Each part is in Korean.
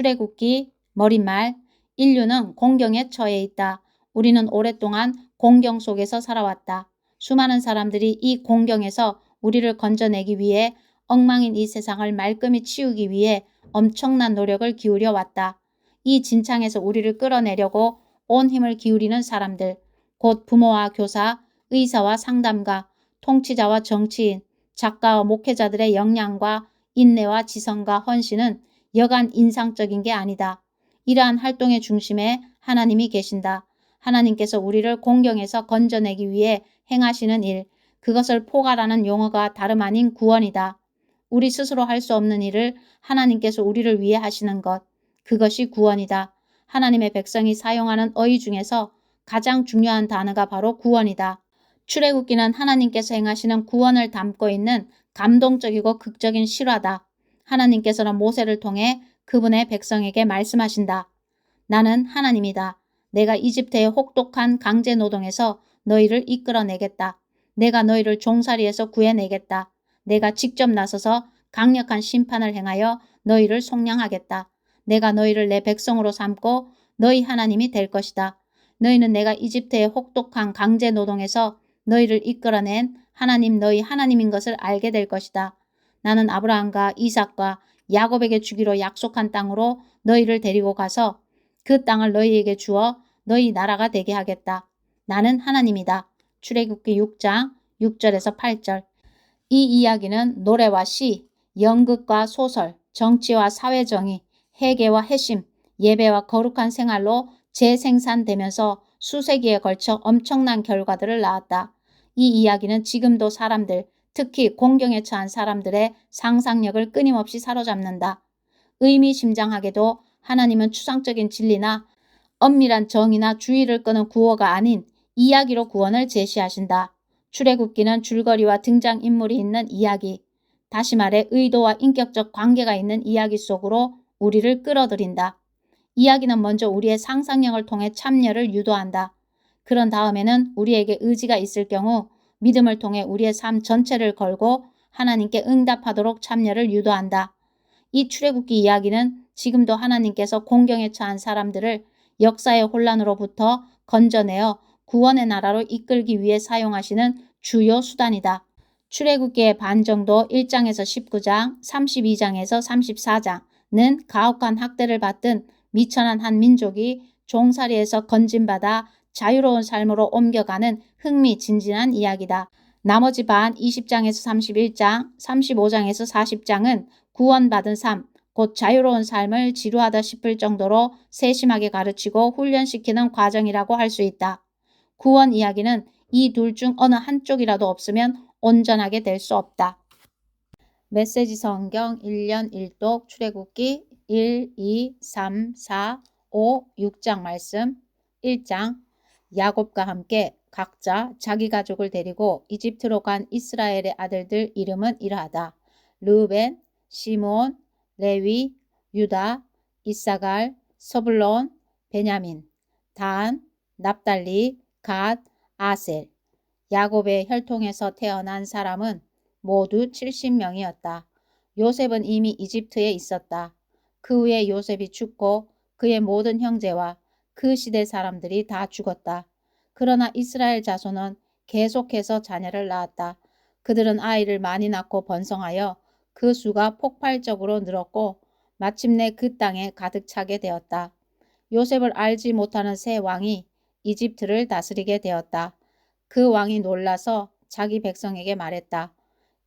출애굽기 머릿말. 인류는 공경에 처해 있다. 우리는 오랫동안 공경 속에서 살아왔다. 수많은 사람들이 이 공경에서 우리를 건져내기 위해 엉망인 이 세상을 말끔히 치우기 위해 엄청난 노력을 기울여 왔다. 이 진창에서 우리를 끌어내려고 온 힘을 기울이는 사람들, 곧 부모와 교사, 의사와 상담가, 통치자와 정치인, 작가와 목회자들의 역량과 인내와 지성과 헌신은 여간 인상적인 게 아니다. 이러한 활동의 중심에 하나님이 계신다. 하나님께서 우리를 공경에서 건져내기 위해 행하시는 일, 그것을 포괄하는 용어가 다름 아닌 구원이다. 우리 스스로 할 수 없는 일을 하나님께서 우리를 위해 하시는 것, 그것이 구원이다. 하나님의 백성이 사용하는 어휘 중에서 가장 중요한 단어가 바로 구원이다. 출애굽기는 하나님께서 행하시는 구원을 담고 있는 감동적이고 극적인 실화다. 하나님께서는 모세를 통해 그분의 백성에게 말씀하신다. 나는 하나님이다. 내가 이집트의 혹독한 강제 노동에서 너희를 이끌어내겠다. 내가 너희를 종살이에서 구해내겠다. 내가 직접 나서서 강력한 심판을 행하여 너희를 속량하겠다. 내가 너희를 내 백성으로 삼고 너희 하나님이 될 것이다. 너희는 내가 이집트의 혹독한 강제 노동에서 너희를 이끌어낸 하나님 너희 하나님인 것을 알게 될 것이다. 나는 아브라함과 이삭과 야곱에게 주기로 약속한 땅으로 너희를 데리고 가서 그 땅을 너희에게 주어 너희 나라가 되게 하겠다. 나는 하나님이다. 출애굽기 6장 6절에서 8절. 이 이야기는 노래와 시, 연극과 소설, 정치와 사회정의, 회개와 회심, 예배와 거룩한 생활로 재생산되면서 수세기에 걸쳐 엄청난 결과들을 낳았다. 이 이야기는 지금도 사람들, 특히 공경에 처한 사람들의 상상력을 끊임없이 사로잡는다. 의미심장하게도 하나님은 추상적인 진리나 엄밀한 정의나 주의를 끄는 구호가 아닌 이야기로 구원을 제시하신다. 출애굽기는 줄거리와 등장인물이 있는 이야기, 다시 말해 의도와 인격적 관계가 있는 이야기 속으로 우리를 끌어들인다. 이야기는 먼저 우리의 상상력을 통해 참여를 유도한다. 그런 다음에는 우리에게 의지가 있을 경우 믿음을 통해 우리의 삶 전체를 걸고 하나님께 응답하도록 참여를 유도한다. 이 출애굽기 이야기는 지금도 하나님께서 공경에 처한 사람들을 역사의 혼란으로부터 건져내어 구원의 나라로 이끌기 위해 사용하시는 주요 수단이다. 출애굽기의 반 정도 1장에서 19장, 32장에서 34장은 가혹한 학대를 받던 미천한 한 민족이 종살이에서 건진받아 자유로운 삶으로 옮겨가는 흥미진진한 이야기다. 나머지 반 20장에서 31장, 35장에서 40장은 구원받은 삶, 곧 자유로운 삶을 지루하다 싶을 정도로 세심하게 가르치고 훈련시키는 과정이라고 할 수 있다. 구원 이야기는 이 둘 중 어느 한쪽이라도 없으면 온전하게 될 수 없다. 메시지 성경 1년 1독 출애굽기 1, 2, 3, 4, 5, 6장 말씀. 1장. 야곱과 함께 각자 자기 가족을 데리고 이집트로 간 이스라엘의 아들들 이름은 이러하다. 르우벤, 시므온, 레위, 유다, 이사갈, 서불론, 베냐민, 단, 납달리, 갓, 아셀. 야곱의 혈통에서 태어난 사람은 모두 70명이었다. 요셉은 이미 이집트에 있었다. 그 후에 요셉이 죽고 그의 모든 형제와 그 시대 사람들이 다 죽었다. 그러나 이스라엘 자손은 계속해서 자녀를 낳았다. 그들은 아이를 많이 낳고 번성하여 그 수가 폭발적으로 늘었고 마침내 그 땅에 가득 차게 되었다. 요셉을 알지 못하는 새 왕이 이집트를 다스리게 되었다. 그 왕이 놀라서 자기 백성에게 말했다.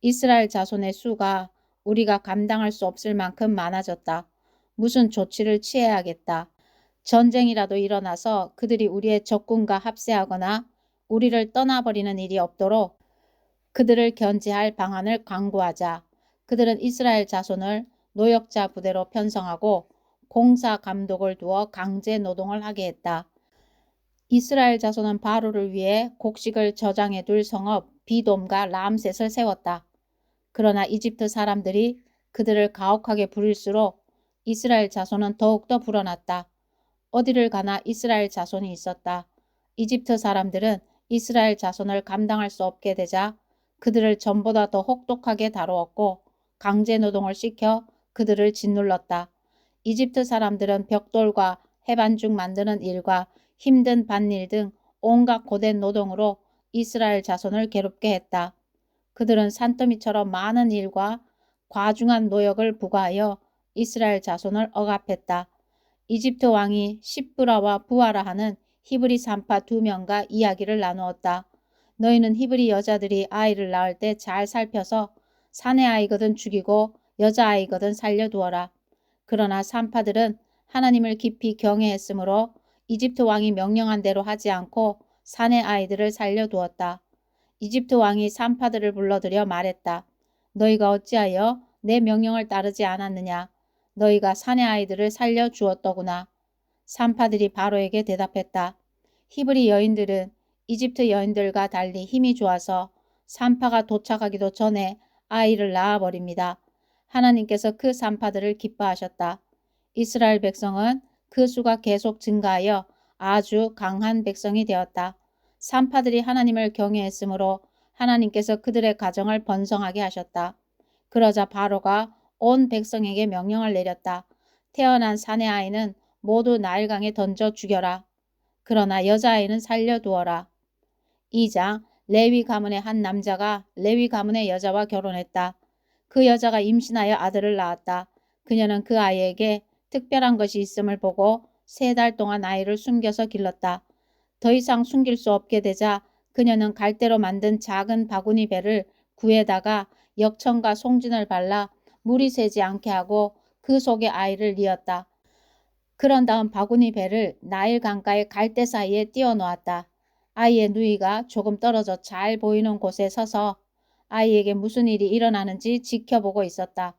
이스라엘 자손의 수가 우리가 감당할 수 없을 만큼 많아졌다. 무슨 조치를 취해야겠다. 전쟁이라도 일어나서 그들이 우리의 적군과 합세하거나 우리를 떠나버리는 일이 없도록 그들을 견제할 방안을 강구하자. 그들은 이스라엘 자손을 노역자 부대로 편성하고 공사 감독을 두어 강제 노동을 하게 했다. 이스라엘 자손은 바로를 위해 곡식을 저장해 둘 성읍 비돔과 람셋을 세웠다. 그러나 이집트 사람들이 그들을 가혹하게 부릴수록 이스라엘 자손은 더욱더 불어났다. 어디를 가나 이스라엘 자손이 있었다. 이집트 사람들은 이스라엘 자손을 감당할 수 없게 되자 그들을 전보다 더 혹독하게 다루었고 강제 노동을 시켜 그들을 짓눌렀다. 이집트 사람들은 벽돌과 해반죽 만드는 일과 힘든 밭일 등 온갖 고된 노동으로 이스라엘 자손을 괴롭게 했다. 그들은 산더미처럼 많은 일과 과중한 노역을 부과하여 이스라엘 자손을 억압했다. 이집트 왕이 시브라와 부하라 하는 히브리 산파 2명과 이야기를 나누었다. 너희는 히브리 여자들이 아이를 낳을 때 잘 살펴서 사내 아이거든 죽이고 여자 아이거든 살려두어라. 그러나 산파들은 하나님을 깊이 경외했으므로 이집트 왕이 명령한 대로 하지 않고 사내 아이들을 살려두었다. 이집트 왕이 산파들을 불러들여 말했다. 너희가 어찌하여 내 명령을 따르지 않았느냐. 너희가 사내 아이들을 살려주었더구나. 산파들이 바로에게 대답했다. 히브리 여인들은 이집트 여인들과 달리 힘이 좋아서 산파가 도착하기도 전에 아이를 낳아버립니다. 하나님께서 그 산파들을 기뻐하셨다. 이스라엘 백성은 그 수가 계속 증가하여 아주 강한 백성이 되었다. 산파들이 하나님을 경외했으므로 하나님께서 그들의 가정을 번성하게 하셨다. 그러자 바로가 온 백성에게 명령을 내렸다. 태어난 사내 아이는 모두 나일강에 던져 죽여라. 그러나 여자아이는 살려두어라. 2장 레위 가문의 한 남자가 레위 가문의 여자와 결혼했다. 그 여자가 임신하여 아들을 낳았다. 그녀는 그 아이에게 특별한 것이 있음을 보고 3달 동안 아이를 숨겨서 길렀다. 더 이상 숨길 수 없게 되자 그녀는 갈대로 만든 작은 바구니 배를 구에다가 역청과 송진을 발라 물이 새지 않게 하고 그 속에 아이를 뉘었다. 그런 다음 바구니 배를 나일 강가의 갈대 사이에 띄워 놓았다. 아이의 누이가 조금 떨어져 잘 보이는 곳에 서서 아이에게 무슨 일이 일어나는지 지켜보고 있었다.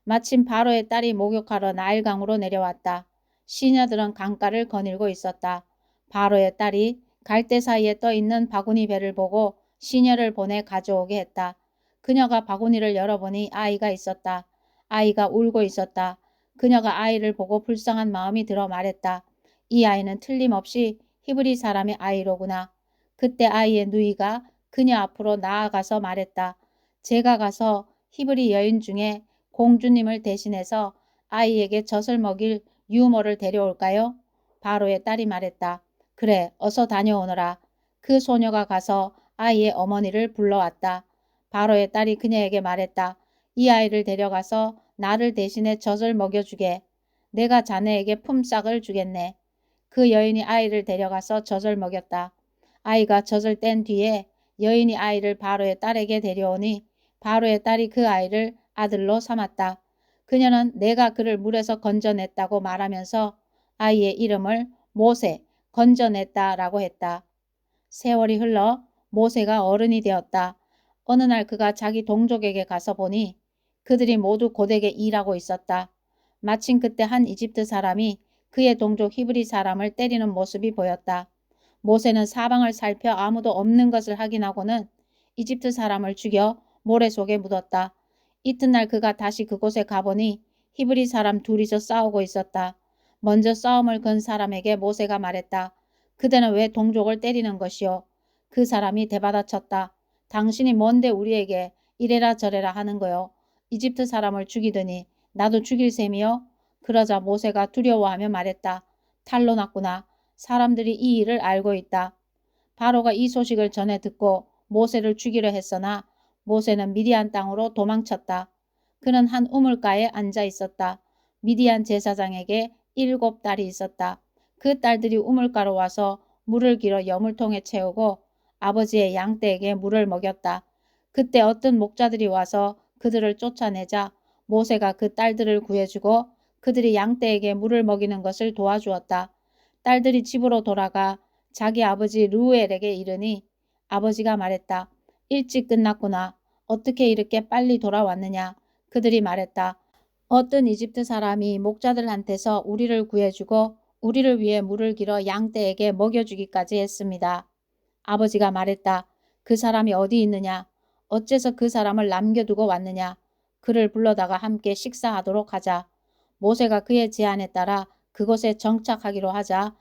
마침 바로의 딸이 목욕하러 나일강으로 내려왔다. 시녀들은 강가를 거닐고 있었다. 바로의 딸이 갈대 사이에 떠있는 바구니 배를 보고 시녀를 보내 가져오게 했다. 그녀가 바구니를 열어보니 아이가 있었다. 아이가 울고 있었다. 그녀가 아이를 보고 불쌍한 마음이 들어 말했다. 이 아이는 틀림없이 히브리 사람의 아이로구나. 그때 아이의 누이가 그녀 앞으로 나아가서 말했다. 제가 가서 히브리 여인 중에 공주님을 대신해서 아이에게 젖을 먹일 유모를 데려올까요? 바로의 딸이 말했다. 그래, 어서 다녀오너라. 그 소녀가 가서 아이의 어머니를 불러왔다. 바로의 딸이 그녀에게 말했다. 이 아이를 데려가서 나를 대신해 젖을 먹여주게. 내가 자네에게 품삯을 주겠네. 그 여인이 아이를 데려가서 젖을 먹였다. 아이가 젖을 뗀 뒤에 여인이 아이를 바로의 딸에게 데려오니 바로의 딸이 그 아이를 아들로 삼았다. 그녀는 내가 그를 물에서 건져냈다고 말하면서 아이의 이름을 모세, 건져냈다라고 했다. 세월이 흘러 모세가 어른이 되었다. 어느 날 그가 자기 동족에게 가서 보니 그들이 모두 고되게 일하고 있었다. 마침 그때 한 이집트 사람이 그의 동족 히브리 사람을 때리는 모습이 보였다. 모세는 사방을 살펴 아무도 없는 것을 확인하고는 이집트 사람을 죽여 모래 속에 묻었다. 이튿날 그가 다시 그곳에 가보니 히브리 사람 둘이서 싸우고 있었다. 먼저 싸움을 건 사람에게 모세가 말했다. 그대는 왜 동족을 때리는 것이오? 그 사람이 대받아쳤다. 당신이 뭔데 우리에게 이래라 저래라 하는 거요. 이집트 사람을 죽이더니 나도 죽일 셈이요? 그러자 모세가 두려워하며 말했다. 탈로 났구나. 사람들이 이 일을 알고 있다. 바로가 이 소식을 전해 듣고 모세를 죽이려 했으나 모세는 미디안 땅으로 도망쳤다. 그는 한 우물가에 앉아 있었다. 미디안 제사장에게 7딸이 있었다. 그 딸들이 우물가로 와서 물을 길어 여물통에 채우고 아버지의 양떼에게 물을 먹였다. 그때 어떤 목자들이 와서 그들을 쫓아내자 모세가 그 딸들을 구해주고 그들이 양떼에게 물을 먹이는 것을 도와주었다. 딸들이 집으로 돌아가 자기 아버지 르우엘에게 이르니 아버지가 말했다. 일찍 끝났구나. 어떻게 이렇게 빨리 돌아왔느냐. 그들이 말했다. 어떤 이집트 사람이 목자들한테서 우리를 구해주고 우리를 위해 물을 길어 양떼에게 먹여주기까지 했습니다. 아버지가 말했다. 그 사람이 어디 있느냐? 어째서 그 사람을 남겨두고 왔느냐? 그를 불러다가 함께 식사하도록 하자. 모세가 그의 제안에 따라 그곳에 정착하기로 하자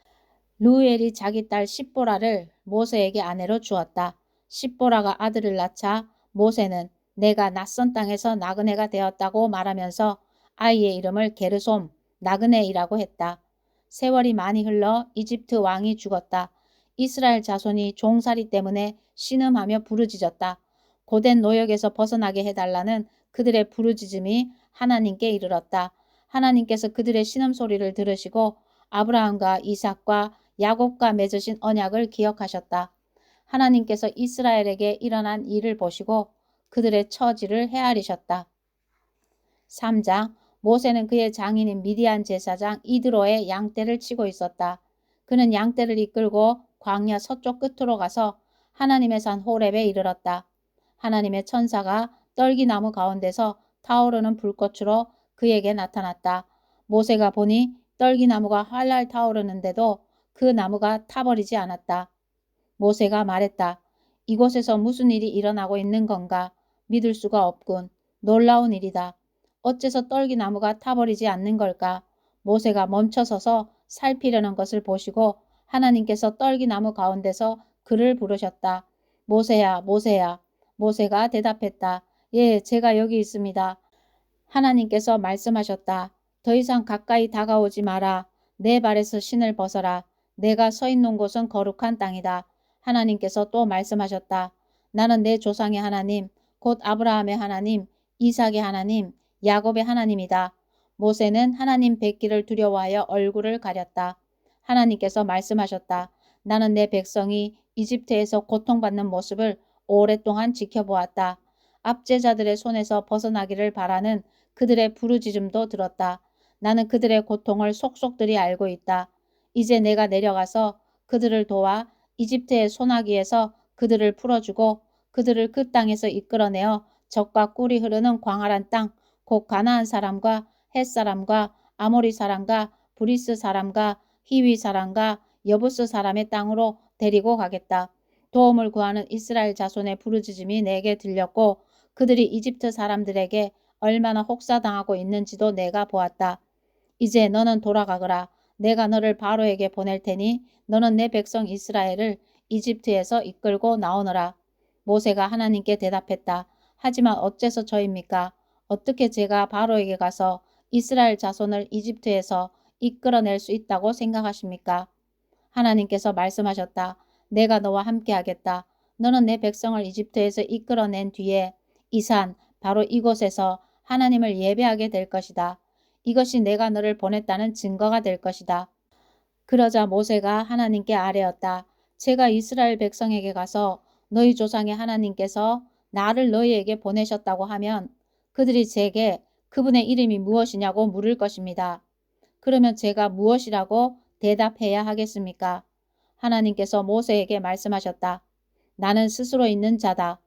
루엘이 자기 딸 십보라를 모세에게 아내로 주었다. 십보라가 아들을 낳자 모세는 내가 낯선 땅에서 나그네가 되었다고 말하면서 아이의 이름을 게르솜, 나그네이라고 했다. 세월이 많이 흘러 이집트 왕이 죽었다. 이스라엘 자손이 종살이 때문에 신음하며 부르짖었다. 고된 노역에서 벗어나게 해달라는 그들의 부르짖음이 하나님께 이르렀다. 하나님께서 그들의 신음소리를 들으시고 아브라함과 이삭과 야곱과 맺으신 언약을 기억하셨다. 하나님께서 이스라엘에게 일어난 일을 보시고 그들의 처지를 헤아리셨다. 3장 모세는 그의 장인인 미디안 제사장 이드로의 양떼를 치고 있었다. 그는 양떼를 이끌고 광야 서쪽 끝으로 가서 하나님의 산 호렙에 이르렀다. 하나님의 천사가 떨기나무 가운데서 타오르는 불꽃으로 그에게 나타났다. 모세가 보니 떨기나무가 활활 타오르는데도 그 나무가 타버리지 않았다. 모세가 말했다. 이곳에서 무슨 일이 일어나고 있는 건가? 믿을 수가 없군. 놀라운 일이다. 어째서 떨기나무가 타버리지 않는 걸까? 모세가 멈춰서서 살피려는 것을 보시고 하나님께서 떨기나무 가운데서 그를 부르셨다. 모세야, 모세야. 모세가 대답했다. 예, 제가 여기 있습니다. 하나님께서 말씀하셨다. 더 이상 가까이 다가오지 마라. 내 발에서 신을 벗어라. 내가 서 있는 곳은 거룩한 땅이다. 하나님께서 또 말씀하셨다. 나는 내 조상의 하나님, 곧 아브라함의 하나님, 이삭의 하나님, 야곱의 하나님이다. 모세는 하나님 뵙기를 두려워하여 얼굴을 가렸다. 하나님께서 말씀하셨다. 나는 내 백성이 이집트에서 고통받는 모습을 오랫동안 지켜보았다. 압제자들의 손에서 벗어나기를 바라는 그들의 부르짖음도 들었다. 나는 그들의 고통을 속속들이 알고 있다. 이제 내가 내려가서 그들을 도와 이집트의 소나기에서 그들을 풀어주고 그들을 그 땅에서 이끌어내어 젖과 꿀이 흐르는 광활한 땅, 곧 가나안 사람과 헷 사람과 아모리 사람과 브리스 사람과 히위 사람과 여부스 사람의 땅으로 데리고 가겠다. 도움을 구하는 이스라엘 자손의 부르짖음이 내게 들렸고 그들이 이집트 사람들에게 얼마나 혹사당하고 있는지도 내가 보았다. 이제 너는 돌아가거라. 내가 너를 바로에게 보낼 테니 너는 내 백성 이스라엘을 이집트에서 이끌고 나오너라. 모세가 하나님께 대답했다. 하지만 어째서 저입니까? 어떻게 제가 바로에게 가서 이스라엘 자손을 이집트에서 이끌어낼 수 있다고 생각하십니까? 하나님께서 말씀하셨다. 내가 너와 함께 하겠다. 너는 내 백성을 이집트에서 이끌어낸 뒤에 이 산, 바로 이곳에서 하나님을 예배하게 될 것이다. 이것이 내가 너를 보냈다는 증거가 될 것이다. 그러자 모세가 하나님께 아뢰었다. 제가 이스라엘 백성에게 가서 너희 조상의 하나님께서 나를 너희에게 보내셨다고 하면 그들이 제게 그분의 이름이 무엇이냐고 물을 것입니다. 그러면 제가 무엇이라고 대답해야 하겠습니까? 하나님께서 모세에게 말씀하셨다. 나는 스스로 있는 자다.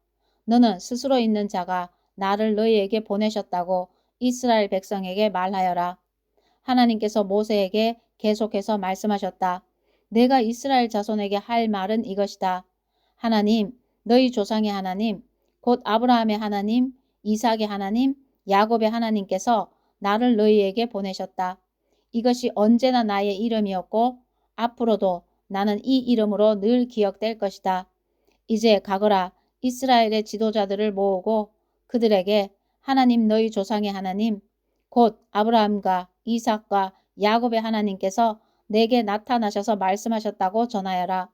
너는 스스로 있는 자가 나를 너희에게 보내셨다고 이스라엘 백성에게 말하여라. 하나님께서 모세에게 계속해서 말씀하셨다. 내가 이스라엘 자손에게 할 말은 이것이다. 하나님, 너희 조상의 하나님, 곧 아브라함의 하나님, 이삭의 하나님, 야곱의 하나님께서 나를 너희에게 보내셨다. 이것이 언제나 나의 이름이었고 앞으로도 나는 이 이름으로 늘 기억될 것이다. 이제 가거라. 이스라엘의 지도자들을 모으고 그들에게 하나님 너희 조상의 하나님 곧 아브라함과 이삭과 야곱의 하나님께서 내게 나타나셔서 말씀하셨다고 전하여라.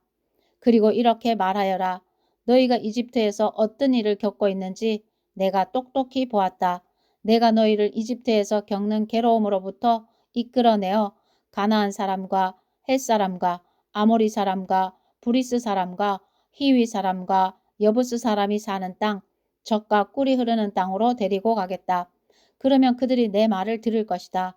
그리고 이렇게 말하여라. 너희가 이집트에서 어떤 일을 겪고 있는지 내가 똑똑히 보았다. 내가 너희를 이집트에서 겪는 괴로움으로부터 이끌어내어 가나안 사람과 헷 사람과 아모리 사람과 브리스 사람과 히위 사람과 여부스 사람이 사는 땅, 젖과 꿀이 흐르는 땅으로 데리고 가겠다. 그러면 그들이 내 말을 들을 것이다.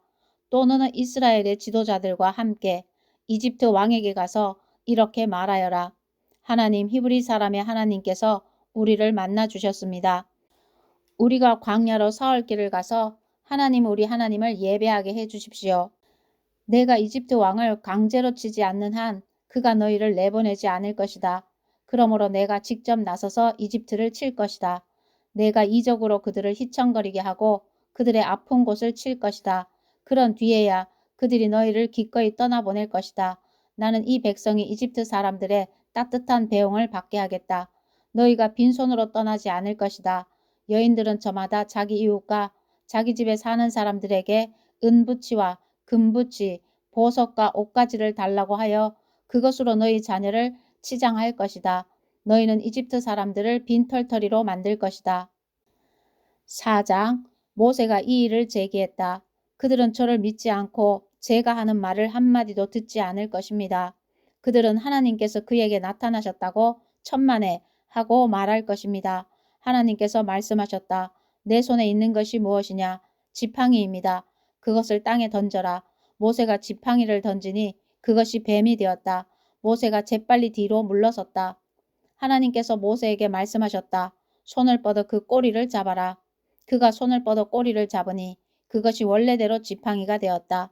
또 너는 이스라엘의 지도자들과 함께 이집트 왕에게 가서 이렇게 말하여라. 하나님 히브리 사람의 하나님께서 우리를 만나 주셨습니다. 우리가 광야로 사흘 길을 가서 하나님 우리 하나님을 예배하게 해 주십시오. 내가 이집트 왕을 강제로 치지 않는 한 그가 너희를 내보내지 않을 것이다. 그러므로 내가 직접 나서서 이집트를 칠 것이다. 내가 이적으로 그들을 휘청거리게 하고 그들의 아픈 곳을 칠 것이다. 그런 뒤에야 그들이 너희를 기꺼이 떠나보낼 것이다. 나는 이 백성이 이집트 사람들의 따뜻한 배웅을 받게 하겠다. 너희가 빈손으로 떠나지 않을 것이다. 여인들은 저마다 자기 이웃과 자기 집에 사는 사람들에게 은부치와 금부치, 보석과 옷가지를 달라고 하여 그것으로 너희 자녀를 치장할 것이다. 너희는 이집트 사람들을 빈털터리로 만들 것이다. 4장 모세가 이 일을 제기했다. 그들은 저를 믿지 않고 제가 하는 말을 한마디도 듣지 않을 것입니다. 그들은 하나님께서 그에게 나타나셨다고 천만에 하고 말할 것입니다. 하나님께서 말씀하셨다. 내 손에 있는 것이 무엇이냐? 지팡이입니다. 그것을 땅에 던져라. 모세가 지팡이를 던지니 그것이 뱀이 되었다. 모세가 재빨리 뒤로 물러섰다. 하나님께서 모세에게 말씀하셨다. 손을 뻗어 그 꼬리를 잡아라. 그가 손을 뻗어 꼬리를 잡으니 그것이 원래대로 지팡이가 되었다.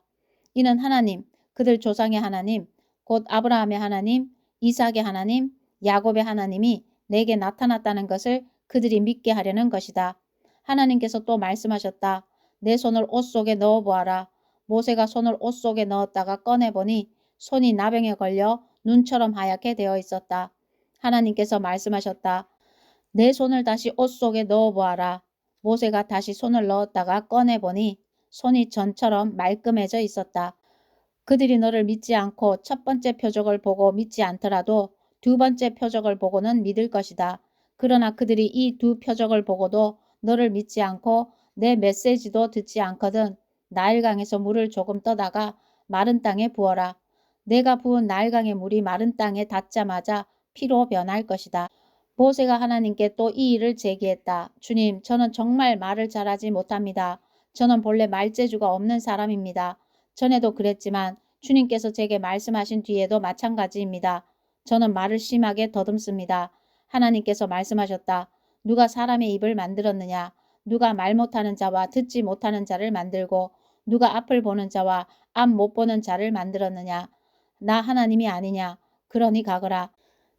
이는 하나님, 그들 조상의 하나님, 곧 아브라함의 하나님, 이삭의 하나님, 야곱의 하나님이 내게 나타났다는 것을 그들이 믿게 하려는 것이다. 하나님께서 또 말씀하셨다. 내 손을 옷 속에 넣어 보아라. 모세가 손을 옷 속에 넣었다가 꺼내보니 손이 나병에 걸려 눈처럼 하얗게 되어 있었다. 하나님께서 말씀하셨다. 내 손을 다시 옷 속에 넣어 보아라. 모세가 다시 손을 넣었다가 꺼내보니 손이 전처럼 말끔해져 있었다. 그들이 너를 믿지 않고 첫 번째 표적을 보고 믿지 않더라도 두 번째 표적을 보고는 믿을 것이다. 그러나 그들이 이 두 표적을 보고도 너를 믿지 않고 내 메시지도 듣지 않거든 나일강에서 물을 조금 떠다가 마른 땅에 부어라. 내가 부은 나일강의 물이 마른 땅에 닿자마자 피로 변할 것이다. 모세가 하나님께 또 이 일을 제기했다. 주님, 저는 정말 말을 잘하지 못합니다. 저는 본래 말재주가 없는 사람입니다. 전에도 그랬지만 주님께서 제게 말씀하신 뒤에도 마찬가지입니다. 저는 말을 심하게 더듬습니다. 하나님께서 말씀하셨다. 누가 사람의 입을 만들었느냐? 누가 말 못하는 자와 듣지 못하는 자를 만들고 누가 앞을 보는 자와 앞 못 보는 자를 만들었느냐? 나 하나님이 아니냐? 그러니 가거라.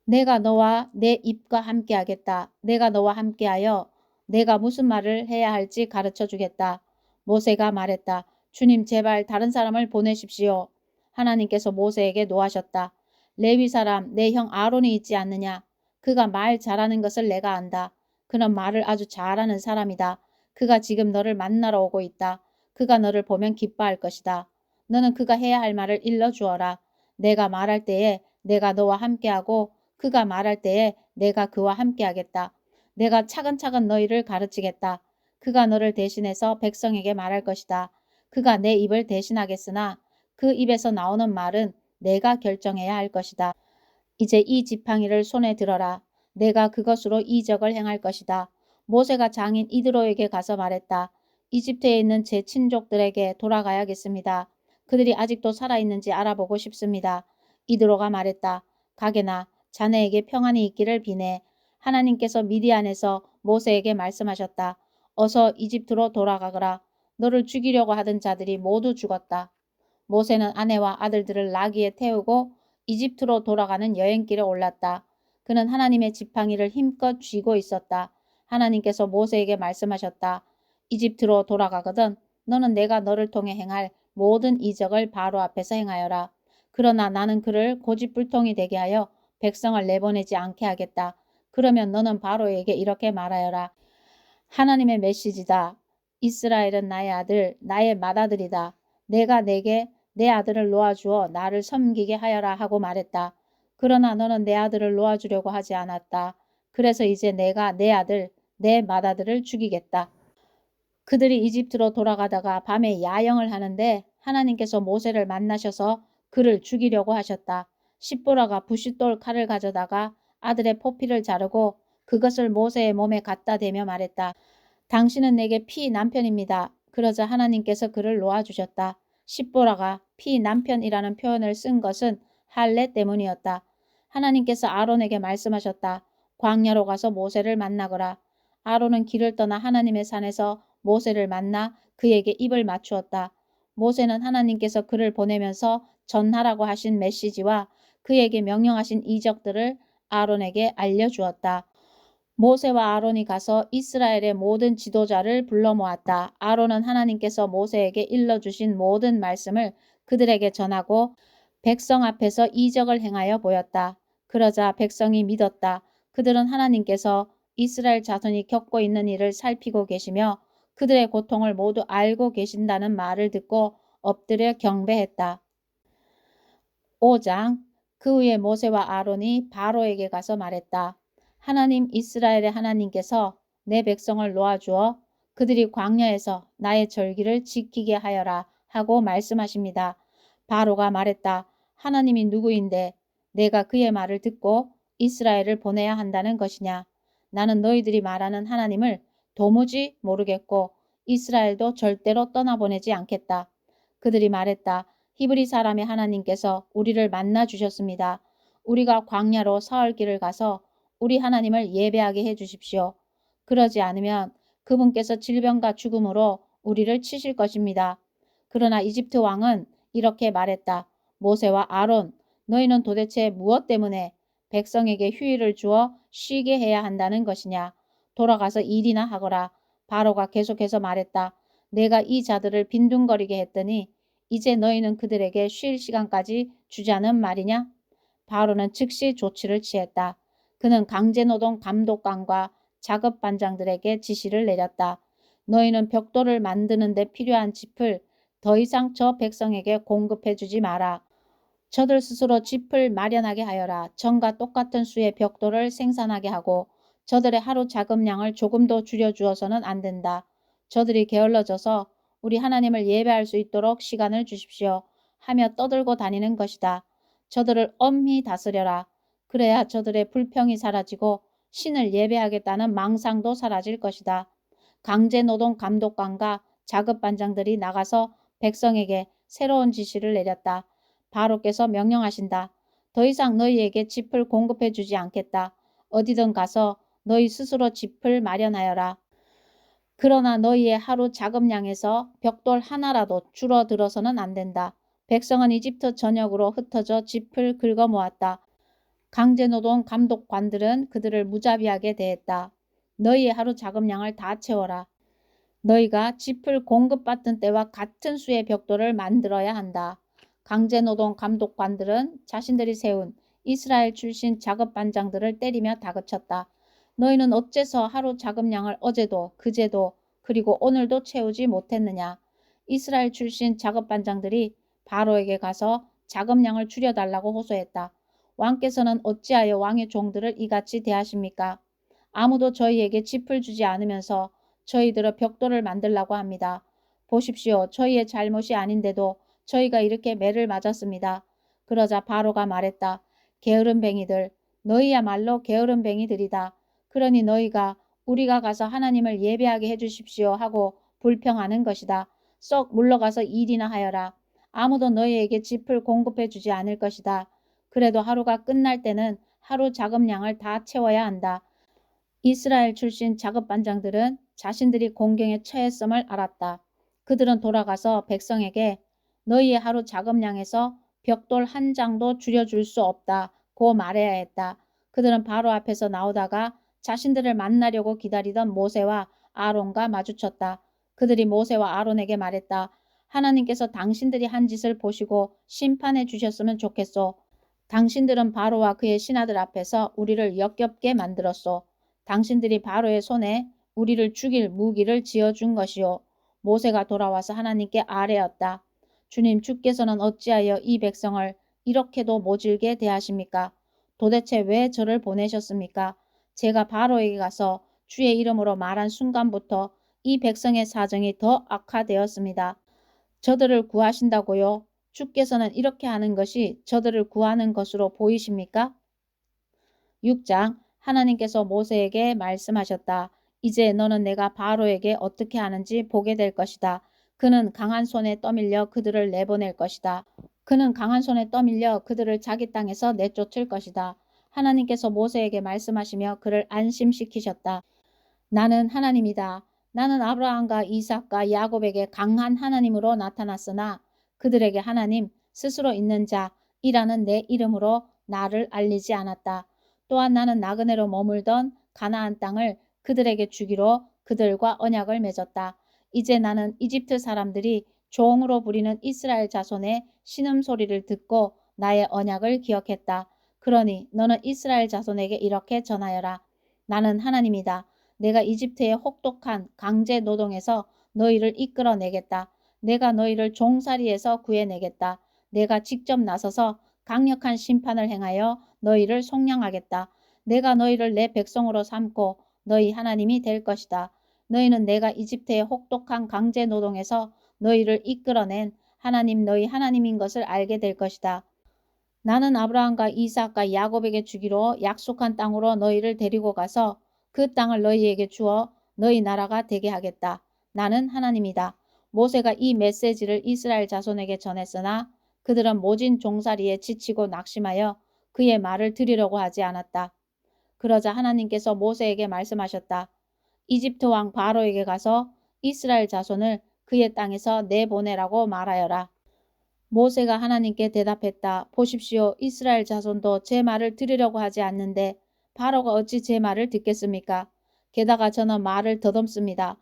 내가 너와 내 입과 함께하겠다. 내가 너와 함께하여 내가 무슨 말을 해야 할지 가르쳐 주겠다. 모세가 말했다. 주님 제발 다른 사람을 보내십시오. 하나님께서 모세에게 노하셨다. 레위 사람 내 형 아론이 있지 않느냐. 그가 말 잘하는 것을 내가 안다. 그는 말을 아주 잘하는 사람이다. 그가 지금 너를 만나러 오고 있다. 그가 너를 보면 기뻐할 것이다. 너는 그가 해야 할 말을 일러주어라. 내가 말할 때에 내가 너와 함께하고 그가 말할 때에 내가 그와 함께하겠다. 내가 차근차근 너희를 가르치겠다. 그가 너를 대신해서 백성에게 말할 것이다. 그가 내 입을 대신하겠으나 그 입에서 나오는 말은 내가 결정해야 할 것이다. 이제 이 지팡이를 손에 들어라. 내가 그것으로 이적을 행할 것이다. 모세가 장인 이드로에게 가서 말했다. 이집트에 있는 제 친족들에게 돌아가야겠습니다. 그들이 아직도 살아있는지 알아보고 싶습니다. 이드로가 말했다. 가게나 자네에게 평안이 있기를 비네. 하나님께서 미디안에서 모세에게 말씀하셨다. 어서 이집트로 돌아가거라. 너를 죽이려고 하던 자들이 모두 죽었다. 모세는 아내와 아들들을 나귀에 태우고 이집트로 돌아가는 여행길에 올랐다. 그는 하나님의 지팡이를 힘껏 쥐고 있었다. 하나님께서 모세에게 말씀하셨다. 이집트로 돌아가거든 너는 내가 너를 통해 행할 모든 이적을 바로 앞에서 행하여라. 그러나 나는 그를 고집불통이 되게 하여 백성을 내보내지 않게 하겠다. 그러면 너는 바로에게 이렇게 말하여라. 하나님의 메시지다. 이스라엘은 나의 아들, 나의 맏아들이다. 내가 내게 내 아들을 놓아주어 나를 섬기게 하여라 하고 말했다. 그러나 너는 내 아들을 놓아주려고 하지 않았다. 그래서 이제 내가 내 아들, 내 맏아들을 죽이겠다. 그들이 이집트로 돌아가다가 밤에 야영을 하는데 하나님께서 모세를 만나셔서 그를 죽이려고 하셨다. 십보라가 부싯돌 칼을 가져다가 아들의 포피를 자르고 그것을 모세의 몸에 갖다 대며 말했다. 당신은 내게 피 남편입니다. 그러자 하나님께서 그를 놓아주셨다. 십보라가 피 남편이라는 표현을 쓴 것은 할례 때문이었다. 하나님께서 아론에게 말씀하셨다. 광야로 가서 모세를 만나거라. 아론은 길을 떠나 하나님의 산에서 모세를 만나 그에게 입을 맞추었다. 모세는 하나님께서 그를 보내면서 전하라고 하신 메시지와 그에게 명령하신 이적들을 아론에게 알려주었다. 모세와 아론이 가서 이스라엘의 모든 지도자를 불러 모았다. 아론은 하나님께서 모세에게 일러주신 모든 말씀을 그들에게 전하고 백성 앞에서 이적을 행하여 보였다. 그러자 백성이 믿었다. 그들은 하나님께서 이스라엘 자손이 겪고 있는 일을 살피고 계시며 그들의 고통을 모두 알고 계신다는 말을 듣고 엎드려 경배했다. 5장. 그 후에 모세와 아론이 바로에게 가서 말했다. 하나님 이스라엘의 하나님께서 내 백성을 놓아주어 그들이 광야에서 나의 절기를 지키게 하여라 하고 말씀하십니다. 바로가 말했다. 하나님이 누구인데 내가 그의 말을 듣고 이스라엘을 보내야 한다는 것이냐. 나는 너희들이 말하는 하나님을 도무지 모르겠고 이스라엘도 절대로 떠나보내지 않겠다. 그들이 말했다. 히브리 사람의 하나님께서 우리를 만나 주셨습니다. 우리가 광야로 사흘 길을 가서 우리 하나님을 예배하게 해 주십시오. 그러지 않으면 그분께서 질병과 죽음으로 우리를 치실 것입니다. 그러나 이집트 왕은 이렇게 말했다. 모세와 아론, 너희는 도대체 무엇 때문에 백성에게 휴일을 주어 쉬게 해야 한다는 것이냐. 돌아가서 일이나 하거라. 바로가 계속해서 말했다. 내가 이 자들을 빈둥거리게 했더니 이제 너희는 그들에게 쉴 시간까지 주자는 말이냐? 바로는 즉시 조치를 취했다. 그는 강제노동 감독관과 작업반장들에게 지시를 내렸다. 너희는 벽돌을 만드는 데 필요한 짚을 더 이상 저 백성에게 공급해 주지 마라. 저들 스스로 짚을 마련하게 하여라. 전과 똑같은 수의 벽돌을 생산하게 하고 저들의 하루 자금량을 조금 더 줄여주어서는 안 된다. 저들이 게을러져서 우리 하나님을 예배할 수 있도록 시간을 주십시오 하며 떠들고 다니는 것이다. 저들을 엄히 다스려라. 그래야 저들의 불평이 사라지고 신을 예배하겠다는 망상도 사라질 것이다. 강제노동 감독관과 작업반장들이 나가서 백성에게 새로운 지시를 내렸다. 바로께서 명령하신다. 더 이상 너희에게 짚을 공급해 주지 않겠다. 어디든 가서 너희 스스로 짚을 마련하여라. 그러나 너희의 하루 자금량에서 벽돌 하나라도 줄어들어서는 안 된다. 백성은 이집트 전역으로 흩어져 짚을 긁어 모았다. 강제노동 감독관들은 그들을 무자비하게 대했다. 너희의 하루 자금량을 다 채워라. 너희가 짚을 공급받던 때와 같은 수의 벽돌을 만들어야 한다. 강제노동 감독관들은 자신들이 세운 이스라엘 출신 작업반장들을 때리며 다그쳤다. 너희는 어째서 하루 자금량을 어제도 그제도 그리고 오늘도 채우지 못했느냐. 이스라엘 출신 작업반장들이 바로에게 가서 자금량을 줄여달라고 호소했다. 왕께서는 어찌하여 왕의 종들을 이같이 대하십니까? 아무도 저희에게 짚을 주지 않으면서 저희들의 벽돌을 만들라고 합니다. 보십시오. 저희의 잘못이 아닌데도 저희가 이렇게 매를 맞았습니다. 그러자 바로가 말했다. 게으름뱅이들, 너희야말로 게으름뱅이들이다. 그러니 너희가 우리가 가서 하나님을 예배하게 해주십시오 하고 불평하는 것이다. 썩 물러가서 일이나 하여라. 아무도 너희에게 짚을 공급해 주지 않을 것이다. 그래도 하루가 끝날 때는 하루 자금량을 다 채워야 한다. 이스라엘 출신 작업반장들은 자신들이 공경에 처했음을 알았다. 그들은 돌아가서 백성에게 너희의 하루 자금량에서 벽돌 한 장도 줄여줄 수 없다고 말해야 했다. 그들은 바로 앞에서 나오다가 자신들을 만나려고 기다리던 모세와 아론과 마주쳤다. 그들이 모세와 아론에게 말했다. 하나님께서 당신들이 한 짓을 보시고 심판해 주셨으면 좋겠소. 당신들은 바로와 그의 신하들 앞에서 우리를 역겹게 만들었소. 당신들이 바로의 손에 우리를 죽일 무기를 지어준 것이요. 모세가 돌아와서 하나님께 아뢰었다. 주님, 주께서는 어찌하여 이 백성을 이렇게도 모질게 대하십니까? 도대체 왜 저를 보내셨습니까? 제가 바로에게 가서 주의 이름으로 말한 순간부터 이 백성의 사정이 더 악화되었습니다. 저들을 구하신다고요? 주께서는 이렇게 하는 것이 저들을 구하는 것으로 보이십니까? 6장. 하나님께서 모세에게 말씀하셨다. 이제 너는 내가 바로에게 어떻게 하는지 보게 될 것이다. 그는 강한 손에 떠밀려 그들을 내보낼 것이다. 그는 강한 손에 떠밀려 그들을 자기 땅에서 내쫓을 것이다. 하나님께서 모세에게 말씀하시며 그를 안심시키셨다. 나는 하나님이다. 나는 아브라함과 이삭과 야곱에게 강한 하나님으로 나타났으나 그들에게 하나님 스스로 있는 자이라는 내 이름으로 나를 알리지 않았다. 또한 나는 나그네로 머물던 가나안 땅을 그들에게 주기로 그들과 언약을 맺었다. 이제 나는 이집트 사람들이 종으로 부리는 이스라엘 자손의 신음소리를 듣고 나의 언약을 기억했다. 그러니 너는 이스라엘 자손에게 이렇게 전하여라. 나는 하나님이다. 내가 이집트의 혹독한 강제 노동에서 너희를 이끌어내겠다. 내가 너희를 종살이에서 구해내겠다. 내가 직접 나서서 강력한 심판을 행하여 너희를 속량하겠다. 내가 너희를 내 백성으로 삼고 너희 하나님이 될 것이다. 너희는 내가 이집트의 혹독한 강제 노동에서 너희를 이끌어낸 하나님 너희 하나님인 것을 알게 될 것이다. 나는 아브라함과 이삭과 야곱에게 주기로 약속한 땅으로 너희를 데리고 가서 그 땅을 너희에게 주어 너희 나라가 되게 하겠다. 나는 하나님이다. 모세가 이 메시지를 이스라엘 자손에게 전했으나 그들은 모진 종살이에 지치고 낙심하여 그의 말을 들으려고 하지 않았다. 그러자 하나님께서 모세에게 말씀하셨다. 이집트 왕 바로에게 가서 이스라엘 자손을 그의 땅에서 내보내라고 말하여라. 모세가 하나님께 대답했다. 보십시오. 이스라엘 자손도 제 말을 들으려고 하지 않는데 바로가 어찌 제 말을 듣겠습니까? 게다가 저는 말을 더듬습니다.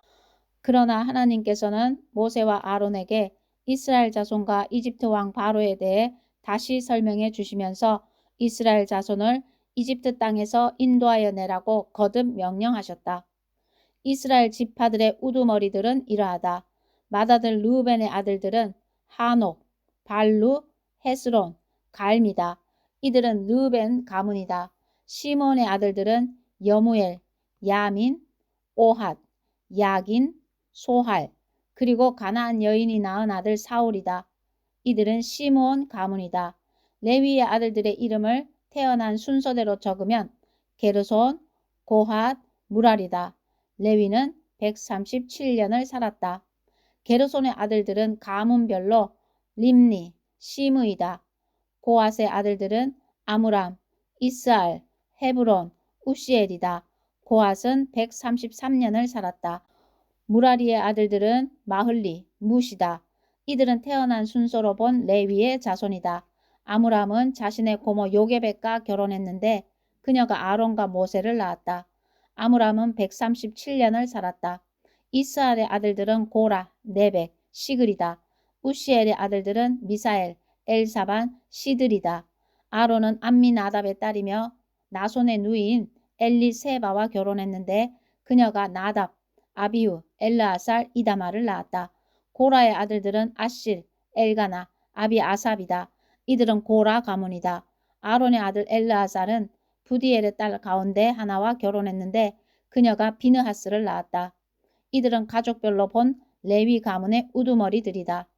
그러나 하나님께서는 모세와 아론에게 이스라엘 자손과 이집트 왕 바로에 대해 다시 설명해 주시면서 이스라엘 자손을 이집트 땅에서 인도하여 내라고 거듭 명령하셨다. 이스라엘 지파들의 우두머리들은 이러하다. 맏아들 르우벤의 아들들은 하녹, 발루, 헤스론, 갈미다. 이들은 르우벤 가문이다. 시몬의 아들들은 여무엘, 야민, 오핫, 야긴, 소할, 그리고 가나안 여인이 낳은 아들 사울이다. 이들은 시므온 가문이다. 레위의 아들들의 이름을 태어난 순서대로 적으면 게르손, 고핫, 무랄이다. 레위는 137년을 살았다. 게르손의 아들들은 가문별로 림니, 시므이다. 고핫의 아들들은 아므람, 이스알, 헤브론, 우시엘이다. 고핫은 133년을 살았다. 무라리의 아들들은 마흘리, 무시다. 이들은 태어난 순서로 본 레위의 자손이다. 아므람은 자신의 고모 요게벳과 결혼했는데 그녀가 아론과 모세를 낳았다. 아므람은 137년을 살았다. 이스알의 아들들은 고라, 네벡, 시글이다. 우시엘의 아들들은 미사엘, 엘사반, 시들이다. 아론은 암미나답의 딸이며 나손의 누이인 엘리세바와 결혼했는데 그녀가 나답, 아비후, 엘르아살, 이다마를 낳았다. 고라의 아들들은 아실, 엘가나, 아비아삽이다. 이들은 고라 가문이다. 아론의 아들 엘르아살은 부디엘의 딸 가운데 하나와 결혼했는데 그녀가 비느하스를 낳았다. 이들은 가족별로 본 레위 가문의 우두머리들이다.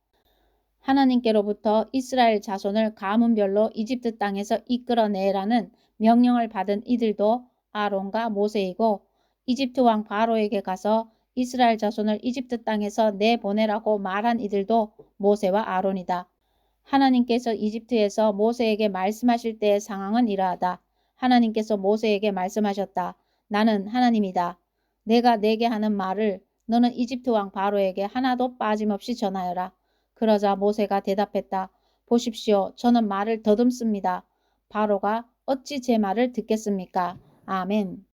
하나님께로부터 이스라엘 자손을 가문별로 이집트 땅에서 이끌어내라는 명령을 받은 이들도 아론과 모세이고 이집트 왕 바로에게 가서 이스라엘 자손을 이집트 땅에서 내보내라고 말한 이들도 모세와 아론이다. 하나님께서 이집트에서 모세에게 말씀하실 때의 상황은 이러하다. 하나님께서 모세에게 말씀하셨다. 나는 하나님이다. 내가 내게 하는 말을 너는 이집트 왕 바로에게 하나도 빠짐없이 전하여라. 그러자 모세가 대답했다. 보십시오. 저는 말을 더듬습니다. 바로가 어찌 제 말을 듣겠습니까? 아멘.